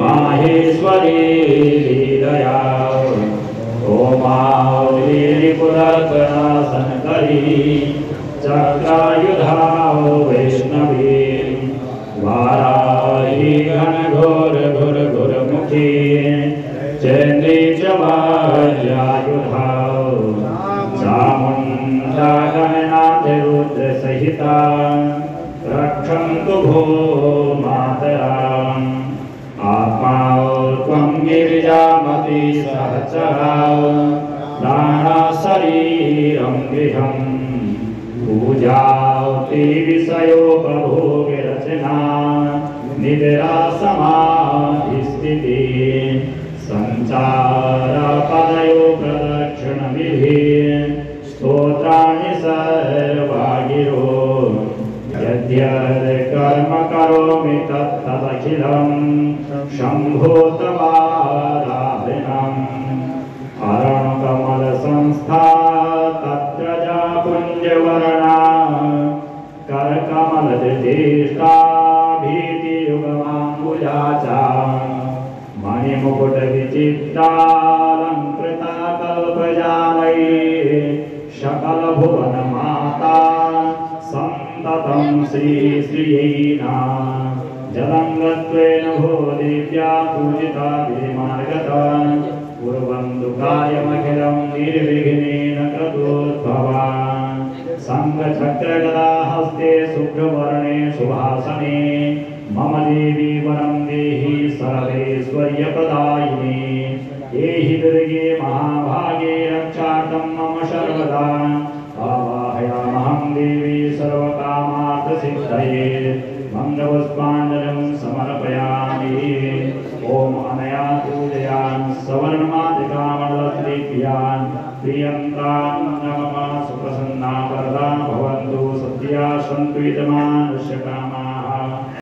माहेश्वरी लीलया ओमावलीपुरकनासनकरी चक्रायुधाओ वैष्णवी वाराही घनघोर घोर घोर मुखी चंद्री चवायुधाओ चामुंडा गणनाथ रुद्र सहिता रक्षन्तु भो मातराम् आत्माओ त्वं गिरिजामती सहचराओ दाना शरीरं गृहम् पूजाति विषयोपभोग रचना निद्रा समाधि स्थिति संचार पदयो प्रदक्षिण विधि स्तोत्राणि सर्वा गिरो यद्यद् कर्म करोमि तत्तदखिलं शम्भो तवाराधनम् अरुणकमल संस्था तत्र जापुञ्जवर्णा करकमलदृष्टा भीतियुगमाम्बुजा च मणिमुकुटविचित्रालङ्कृता कल्पजालैः सकलभुवनमाता सन्ततं श्रीश्रियैना जलङ्गत्वेन भो देव्या पूजिता विमार्गता कुर्वन्तु कार्यमखिलं निर्विघ्नेन क्रतोद्भवा शङ्खचक्रगदा हस्ते शुभ्रवर्णे सुभासने मम देवी वरं देहि सर्वैश्वर्यप्रदायिने एहि दुर्गे महाभागे रक्षार्थं मम सर्वदा आवाहयामहं देवी सर्वकामार्थसिद्धये मन्त्रपुष्पाञ्जलिं समर्पयामि ॐ अनया पूजयान् सवर्णमादिकामण्डलद्वीप्यान् प्रियन्तां नमः सुप्रसन्ना वरदा भवन्तु सद्या सन्तु इदमानुष्यकामा